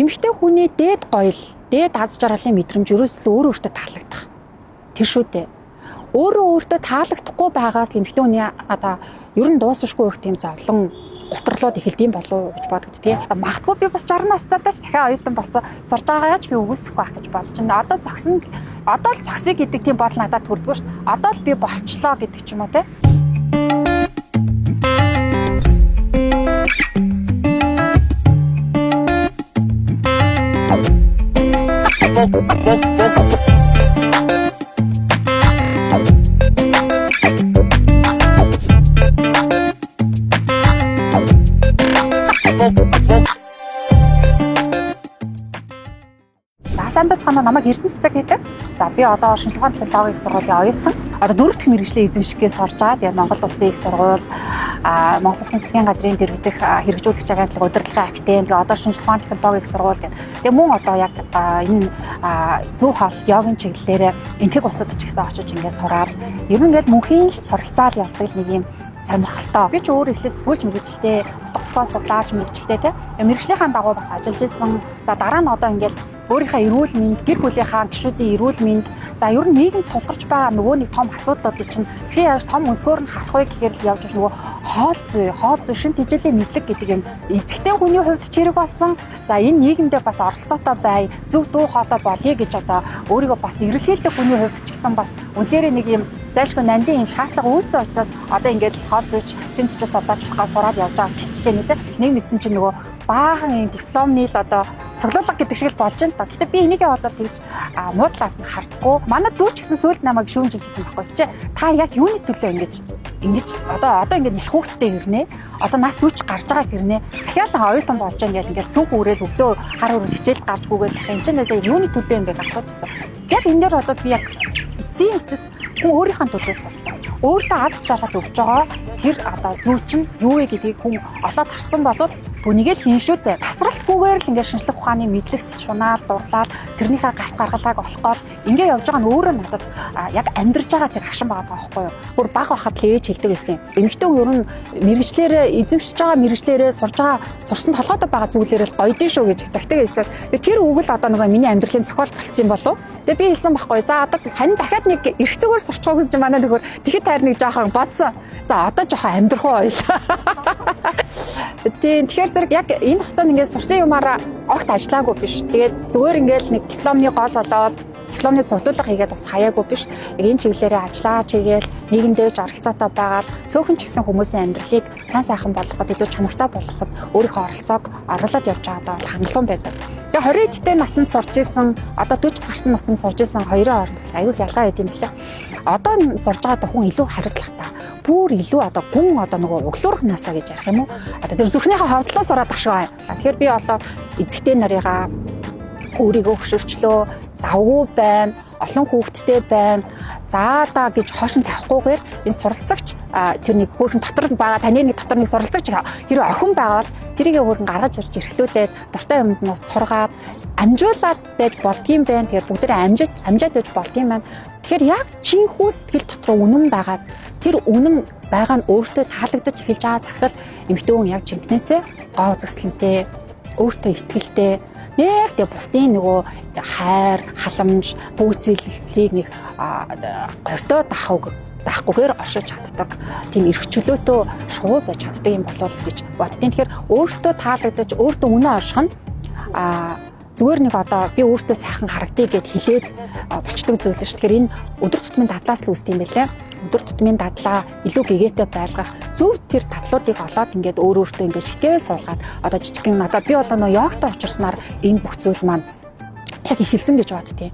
эмэгтэй хүний дээд гоёл, дээд аз жаргалын мэдрэмж ерөөсөө өөртөө таалагдах. Тэр шүү дээ. Өөртөө таалагдахгүй байгаас л эмэгтэй хүний одоо ер нь дуусахгүй их тийм зовлон гутрлууд эхэлдэм болов гэж бодогд тий. Магадгүй би бас 60 настайдаа ч дахиад оюутан болцоо сурж байгаагаа ч би үгүйсэх байх гэж бодож байна. Одоо л зогсъё гэдэг тийм бол надад төрдгөө шүү. Одоо л би болчлоо гэдэг ч юм уу тий. Сайн байцгаана намайг Эрдэнэ цэцэг гэдэг. За би одоо шинжилгээ технологийн сургуулийн оюутан. Одоо 4 дахь мэргэжлийн эзэмшигээс сурж байгаа. Тэгээд Монгол Улсын их сургууль, Монгол Улсын засгийн газрын дэргэдэх хэрэгжүүлэгч агентлаг удирдлагын актем, тэгээд одоо шинжилгээ технологийн их сургууль гэдэг. Тэгээд мөн одоо яг энэ зөв хоол йогийн чиглэлээр энтэг улсад ч гэсэн очиж ингээд сураад ер нь ингээд мөнхийн суралцаар явдаг нэг юм сонирхолтой. Би ч өөр ихлэ сэтгүүлч мэргэжилтэй, утгатай судлаач мэргэжилтэй те. Мэргэжлийнхаа дагуу бас ажиллаж исэн. За дараа нь одоо ингээд өөрийнхөө эрүүл мэнд, гэр бүлийнхаа гишүүдийн эрүүл мэнд, за ер нь нийгэм тулгарч байгаа нөгөө нэг том асуудлуудыг чинь хий яаж том өнцгөр нь харах вэ гэхээр явж нөгөө хоол зүй шин тэжээлийн мэдлэг гэдэг юм эзэгтэй хүний хувьд ч хэрэг болсон. За энэ нийгэмдээ бас оролцоотой бай, зөв дуу хоолой болъё гэж одоо өөрийгөө бас эрэлхийлдэг хүний хувьд ч гэсэн бас үнээр нэг юм зайлшгүй нандин юм шаардлага үүссэн учраас одоо ингээд хоол зүйч шин тэжээ судлаач болохоо сураад явж байгаа хичээнэ тэ. Нэг мэдсэн чинь нөгөө баахан юм дипломны л одоо цоглуулга гэдэг шиг л болж байна та. Гэтэ би энийгээ одоо тэгж муудлаас нь хардггүй. Манай дүү ч гэсэн сүйд намайг шүүмжилжсэн байхгүй чи. Та яг юуны төлөө ингэж одоо ингээд их хүүхдтэй ирнэ. Одоо нас дүүч гарч байгаа хэрнээ. Дахиад оюутан болж байгаа ингээд цүнх үрэл өглөө хар хөрөнд хичээл гарч гүгээд энэ ч нэсээ юуны төлөө юм бэ гэж асуужсан. Яг энэ дээр одоо би яг эцсийн эцэс хүн өөрийнхөө төлөөс өөртөө аз жаргал өгж байгаа тэр одоо зүйчин юу вэ гэдгийг хүн олоод харсан болоод бүнийгээ л хийн шүү дээ. Тасралтгүйгээр л ингээд шинжлэх ухааны мэдлэгт шунаар дурлаад тэрнийхээ гарц гаргалааг олохоор ингээд явж байгаа нь өөрөө надад яг амьдарч байгаа тэр хашин байгаа байхгүй юу. Бүр баг байхад л ээж хэлдэг байсан юм. Эмэгтэй хүн ер нь мэрэгчлэрээ эзэмшиж байгаа мэрэгчлэрээ сурсан толгойд байгаа зүйлээрээ л гоёдын шүү гэж цагтаа хэлсэн. Тэр үг л одоо нөгөө миний амьдралын зохиол болцсон юм болов. Тэгээ би хэлсэн байхгүй. За одоо хань дахиад нэг эрх зүгээр сурчих уу гэж манай нөхөр тэгэхэд таар нэг жоохон бодсон. За одоо жоохон амьдрах уу ойлаа. Тэгэхээр зэрэг яг энэ хугацаанд ингээд сурсан юмараа огт ажиллаагүй биш. Тэгээд зүгээр ингээд нэг дипломны гол болоод дипломны цуглуулга хийгээд бас хаяагүй биш. Яг энэ чиглэлээрээ ажиллаж хийгээл нийгэмдээ оролцоотой байгаад цөөхөн ч гэсэн хүмүүсийн амьдралыг сайн сайхан болгоход илүү чанартай болгоход өөрийнхөө оролцоог оруулаад явж байгаа одоо хангалуун байдаг. Тэгээ 20 эдтэй наснд сурж исэн, одоо 40 гарсан наснд сурж исэн хоёрын хооронд аюул ялгаа байд юм лээ. Одоо сурж байгаа хүн илүү хариуцлагатай. Бүр илүү одоо гүн одоо нөгөө углуурх насаа гэж ярих юм уу? Одоо тэр зүрхнийхээ ховдлоо сураад ах шиг байна. Тэгэхээр би одоо эзэгтэй нарыгаа өөрийгөө хөшөрчлөө, завгүй байна, олон хүүхэдтэй байна. За да гэж хоошин тавихгүйгээр энэ суралцагч тэр нэг хөөрхөн дотор байгаа таны нэг дотор нэг суралцагч хэрэв охин байвал тэрийгээ хөөрхөн гаргаж ирж эрхлүүлээд дуртай юмд нас сургаад амжуулаад байж болдгийм байна. Тэгэхээр бүгдээ амжаад байж болдгийм байна. Тэгэхээр яг чинхүү сэтгэл дотор үнэн байгаад тэр үнэн байгаа нь өөртөө таалагдаж эхэлж байгаа цагт л эмэгтэй хүн яг жинкнээсээ гоо үзэсгэлэнтэй, өөртөө итгэлтэй нэг тэгээ бусдын нөгөө хайр, халамж, бүгцэллийг нэг гортоо даахгүйгээр оршиж чаддаг. Тийм эрх чөлөөтэй шувуу байж чаддаг юм болов гэж боддیں۔ Тэгэхээр өөртөө таалагдаж, өөртөө үнэ орших нь зүгээр нэг одоо би өөртөө сайхан харагдъя гэд хэлээд болчдөг зүйл шүү. Тэгэхээр энэ өдөр тутмын дадлаас л үүсдэг юм байлээ. Өдөр тутмын дадлаа илүү гэгээтэй байлгах зөв тэр татлуудыг олоод ингээд өөртөө ингээд шитгэл суулгаад одоо жижигхэн одоо би болоо нөө йогтой учирснаар энэ бүх зүйл маань яг ихэлсэн гэж боддیں۔